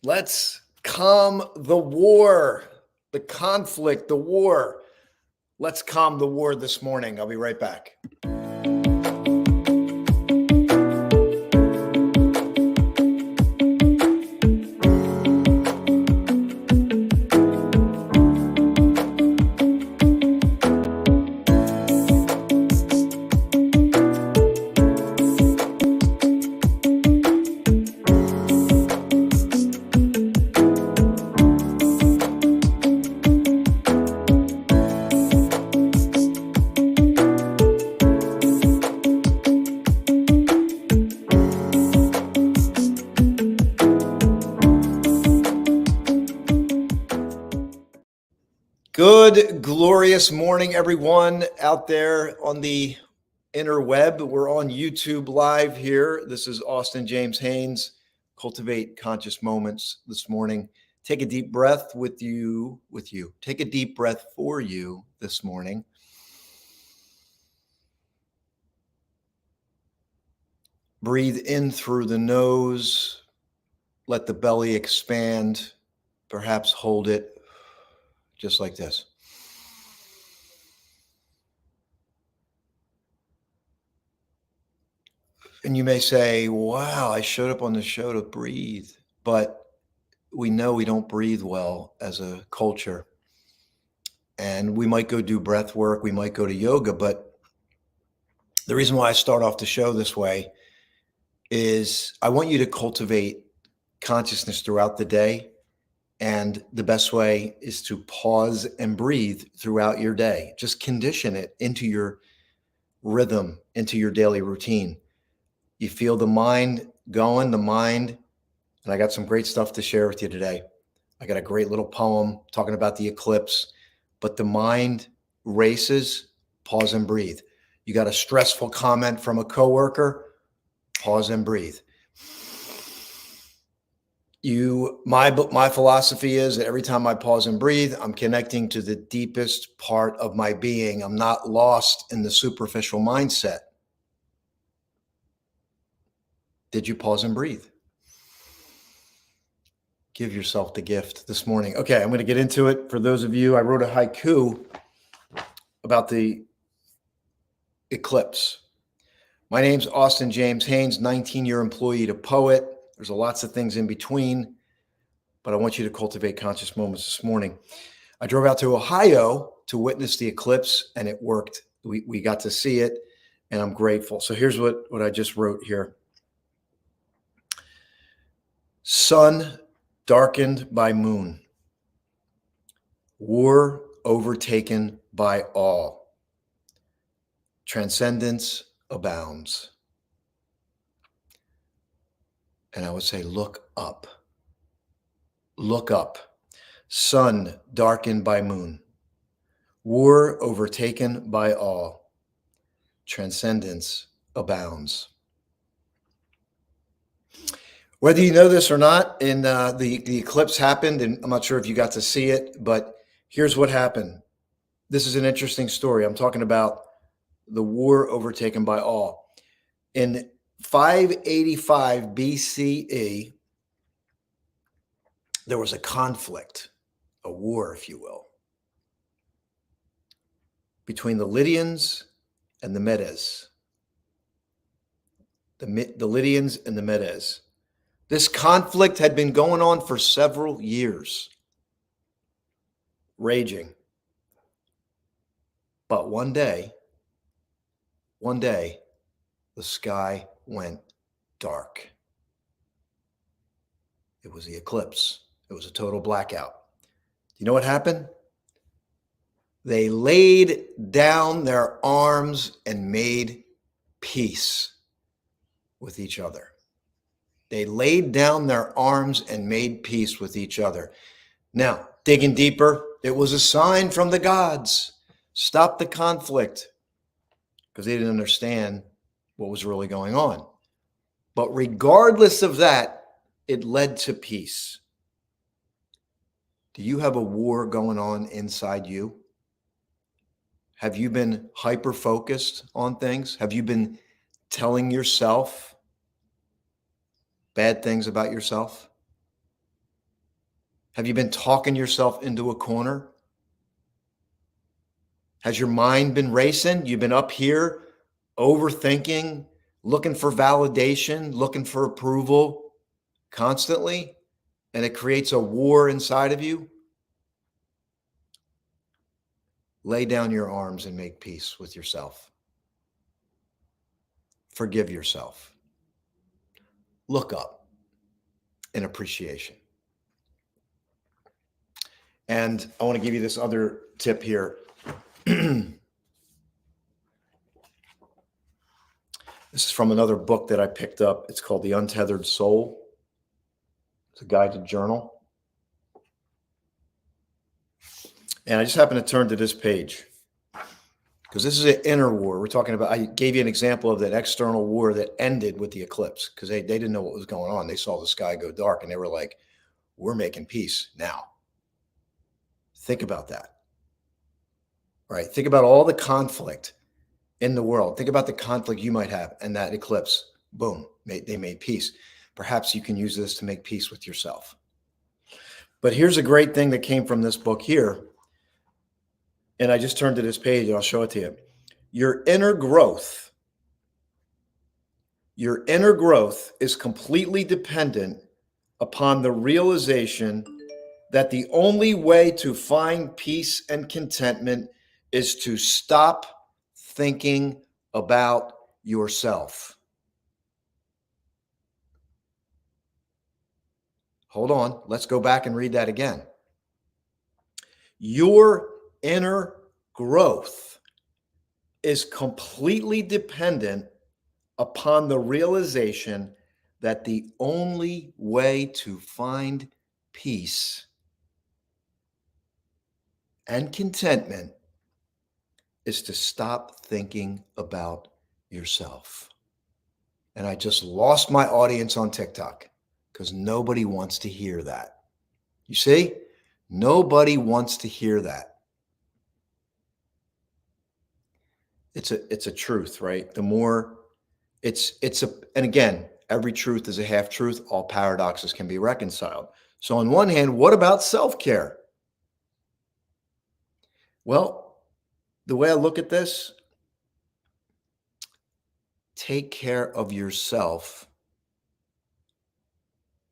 Let's calm the war, the conflict, the war. Let's calm the war this morning. I'll be right back. Good, glorious morning, everyone out there on the interweb. We're on YouTube live here. This is Austin James Haines, Cultivate Conscious Moments this morning. Take a deep breath with you. Take a deep breath for you this morning. Breathe in through the nose. Let the belly expand. Perhaps hold it just like this. And you may say, wow, I showed up on the show to breathe, but we know we don't breathe well as a culture. And we might go do breath work, we might go to yoga, but the reason why I start off the show this way is I want you to cultivate consciousness throughout the day. And the best way is to pause and breathe throughout your day. Just condition it into your rhythm, into your daily routine. You feel the mind going, and I got some great stuff to share with you today. I got a great little poem talking about the eclipse, but the mind races, pause and breathe. You got a stressful comment from a coworker, pause and breathe. My philosophy is that every time I pause and breathe, I'm connecting to the deepest part of my being. I'm not lost in the superficial mindset. Did you pause and breathe? Give yourself the gift this morning. Okay, I'm going to get into it. For those of you, I wrote a haiku about the eclipse. My name's Austin James Haines, 19-year employee to poet. There's lots of things in between, but I want you to cultivate conscious moments this morning. I drove out to Ohio to witness the eclipse, and it worked. We got to see it, and I'm grateful. So here's what I just wrote here. Sun darkened by moon, war overtaken by all, transcendence abounds. And I would say, look up. Look up. Sun darkened by moon, war overtaken by all, transcendence abounds. Whether you know this or not, the eclipse happened, and I'm not sure if you got to see it, but here's what happened. This is an interesting story. I'm talking about the war overtaken by all. In 585 BCE, there was a conflict, a war, if you will, between the Lydians and the Medes. The Lydians and the Medes. This conflict had been going on for several years, raging. But one day, the sky went dark. It was the eclipse. It was a total blackout. You know what happened? They laid down their arms and made peace with each other. They laid down their arms and made peace with each other. Now, digging deeper, it was a sign from the gods. Stop the conflict, because they didn't understand what was really going on. But regardless of that, it led to peace. Do you have a war going on inside you? Have you been hyper-focused on things? Have you been telling yourself bad things about yourself? Have you been talking yourself into a corner? Has your mind been racing? You've been up here overthinking, looking for validation, looking for approval constantly, and it creates a war inside of you? Lay down your arms and make peace with yourself. Forgive yourself. Look up in appreciation. And I want to give you this other tip here. This is from another book that I picked up. It's called The Untethered Soul. It's a guided journal. And I just happened to turn to this page because this is an inner war. We're talking about, I gave you an example of that external war that ended with the eclipse because they didn't know what was going on. They saw the sky go dark and they were like, we're making peace now. Think about that. Right? Think about all the conflict in the world. Think about the conflict you might have, and that eclipse, boom, they made peace. Perhaps you can use this to make peace with yourself. But here's a great thing that came from this book here. And I just turned to this page and I'll show it to you. Your inner growth is completely dependent upon the realization that the only way to find peace and contentment is to stop thinking about yourself. Hold on, let's go back and read that again. Your inner growth is completely dependent upon the realization that the only way to find peace and contentment is to stop thinking about yourself. And I just lost my audience on TikTok because nobody wants to hear that. You see? Nobody wants to hear that. It's a truth, right? The more and again, every truth is a half truth. All paradoxes can be reconciled. So on one hand, what about self-care? Well, the way I look at this, take care of yourself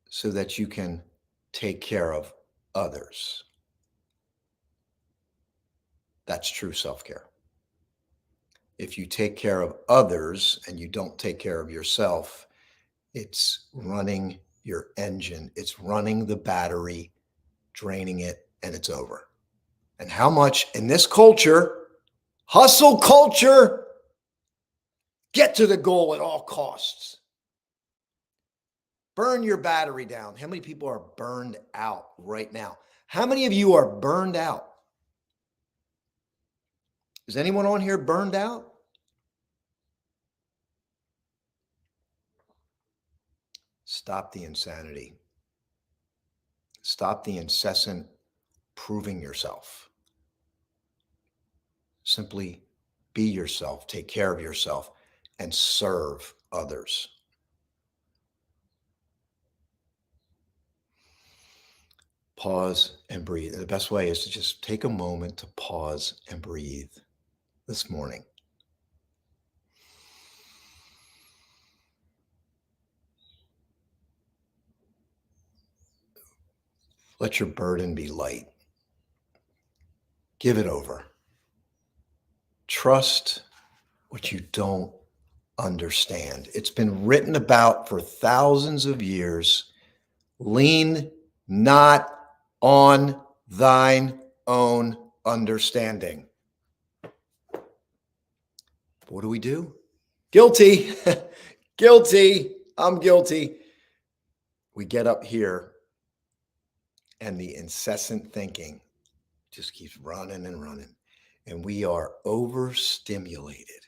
so that you can take care of others. That's true self-care. If you take care of others and you don't take care of yourself, it's running your engine. It's running the battery, draining it, and it's over. And how much in this culture, hustle culture, get to the goal at all costs. Burn your battery down. How many people are burned out right now? How many of you are burned out? Is anyone on here burned out? Stop the insanity. Stop the incessant proving yourself. Simply be yourself, take care of yourself, and serve others. Pause and breathe. The best way is to just take a moment to pause and breathe this morning. Let your burden be light. Give it over. Trust what you don't understand. It's been written about for thousands of years. Lean not on thine own understanding. What do? Guilty. Guilty. I'm guilty. We get up here and the incessant thinking just keeps running and running. And we are overstimulated,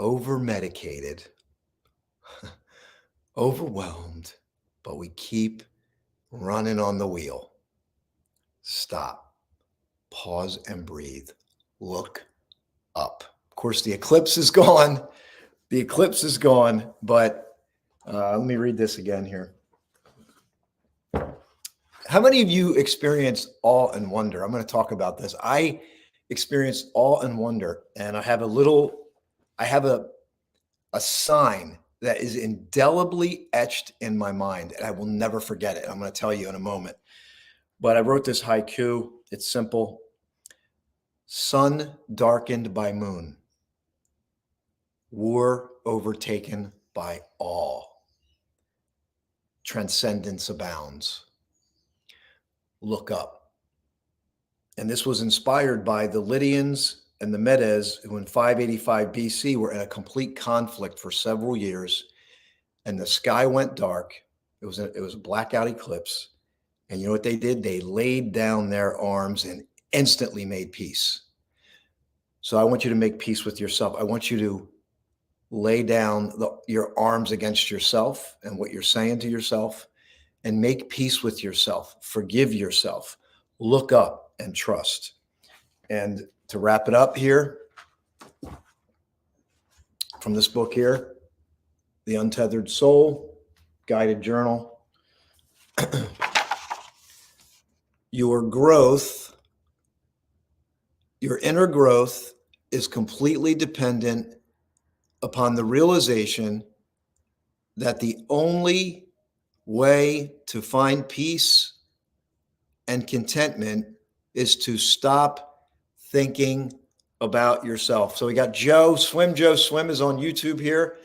over-medicated, overwhelmed, but we keep running on the wheel. Stop, pause and breathe, look up. Of course, the eclipse is gone. The eclipse is gone, but let me read this again here. How many of you experience awe and wonder? I'm going to talk about this. I experience awe and wonder, and I have a sign that is indelibly etched in my mind, and I will never forget it. I'm going to tell you in a moment. But I wrote this haiku. It's simple. Sun darkened by moon, war overtaken by awe, transcendence abounds. Look up. And this was inspired by the Lydians and the Medes, who in 585 BC were in a complete conflict for several years, and the sky went dark. It was a blackout eclipse. And you know what they did? They laid down their arms and instantly made peace. So I want you to make peace with yourself. I want you to lay down your arms against yourself and what you're saying to yourself, and make peace with yourself. Forgive yourself. Look up and trust. And to wrap it up here, from this book here, The Untethered Soul, guided journal. Your growth, your inner growth is completely dependent upon the realization that the only way to find peace and contentment is to stop thinking about yourself. So we got Joe Swim. Joe Swim is on YouTube here.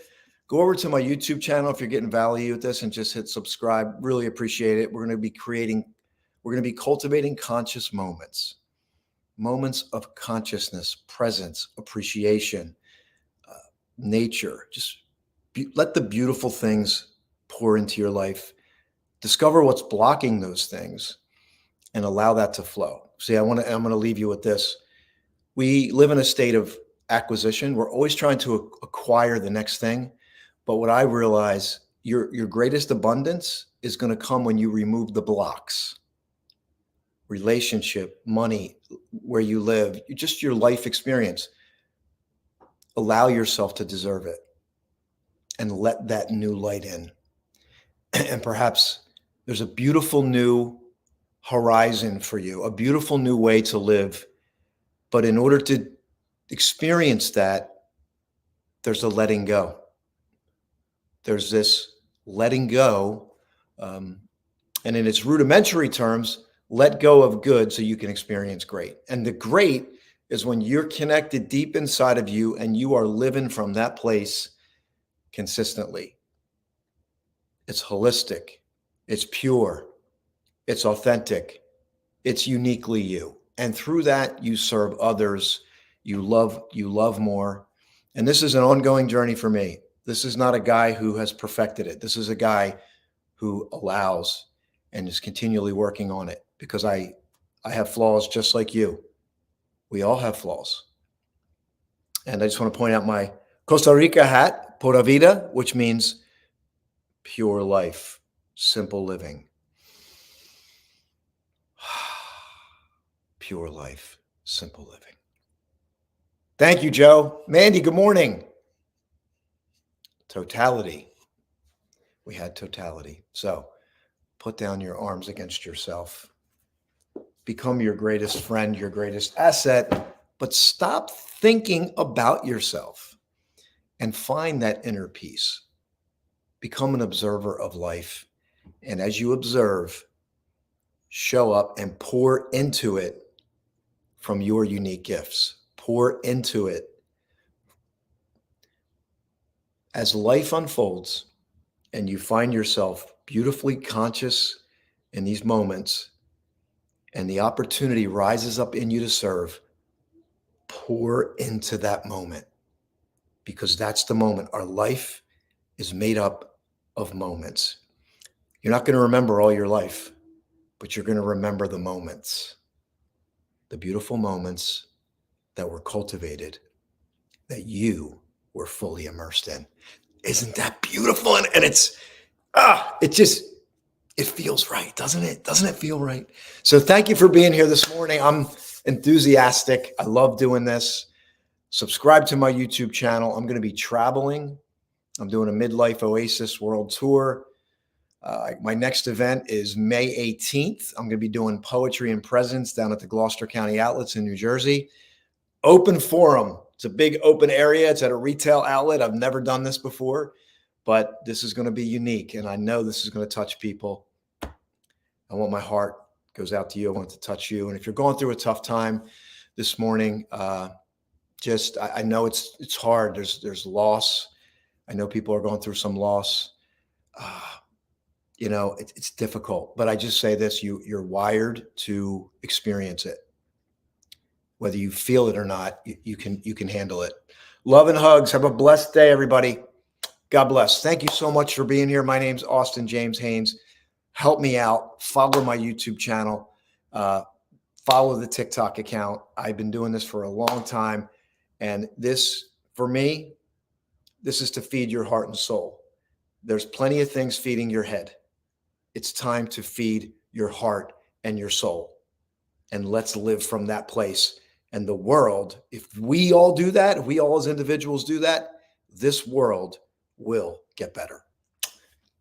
Go over to my YouTube channel if you're getting value with this and just hit subscribe. Really appreciate it. We're going to be cultivating conscious moments, moments of consciousness, presence, appreciation, nature. Just let the beautiful things pour into your life. Discover what's blocking those things and allow that to flow. See, I'm going to leave you with this. We live in a state of acquisition. We're always trying to acquire the next thing. But what I realize, your greatest abundance is going to come when you remove the blocks. Relationship, money, where you live, just your life experience. Allow yourself to deserve it and let that new light in. And perhaps there's a beautiful new horizon for you, a beautiful new way to live. But in order to experience that, there's a letting go. There's this letting go. And in its rudimentary terms, let go of good so you can experience great. And the great is when you're connected deep inside of you and you are living from that place consistently. It's holistic. It's pure. It's authentic. It's uniquely you. And through that, you serve others. You love more. And this is an ongoing journey for me. This is not a guy who has perfected it. This is a guy who allows and is continually working on it, because I have flaws just like you. We all have flaws. And I just want to point out my Costa Rica hat, Pura Vida, which means pure life, simple living. Pure life, simple living. Thank you, Joe. Mandy, good morning. Totality. We had totality. So put down your arms against yourself. Become your greatest friend, your greatest asset, but stop thinking about yourself and find that inner peace. Become an observer of life. And as you observe, show up and pour into it from your unique gifts. Pour into it. As life unfolds and you find yourself beautifully conscious in these moments and the opportunity rises up in you to serve, pour into that moment, because that's the moment. Our life is made up of moments. You're not going to remember all your life, but you're going to remember the moments, the beautiful moments that were cultivated, that you were fully immersed in. Isn't that beautiful? And it feels right, doesn't it? Doesn't it feel right? So thank you for being here this morning. I'm enthusiastic. I love doing this. Subscribe to my YouTube channel. I'm going to be traveling. I'm doing a Midlife Oasis World Tour. My next event is May 18th. I'm going to be doing poetry and presence down at the Gloucester County Outlets in New Jersey. Open forum. It's a big open area. It's at a retail outlet. I've never done this before, but this is going to be unique. And I know this is going to touch people. I want my heart goes out to you. I want it to touch you. And if you're going through a tough time this morning, I know it's hard. There's loss. I know people are going through some loss. It's difficult, but I just say this, you're wired to experience it. Whether you feel it or not, you can handle it. Love and hugs. Have a blessed day, everybody. God bless. Thank you so much for being here. My name's Austin James Haines. Help me out. Follow my YouTube channel. Follow the TikTok account. I've been doing this for a long time. And this, for me, this is to feed your heart and soul. There's plenty of things feeding your head. It's time to feed your heart and your soul. And let's live from that place. And the world, if we all do that, if we all as individuals do that, this world will get better.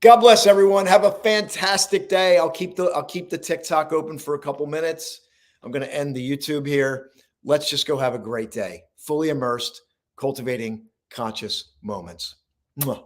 God bless everyone. Have a fantastic day. I'll keep the TikTok open for a couple minutes. I'm going to end the YouTube here. Let's just go have a great day. Fully immersed, cultivating conscious moments. Mwah.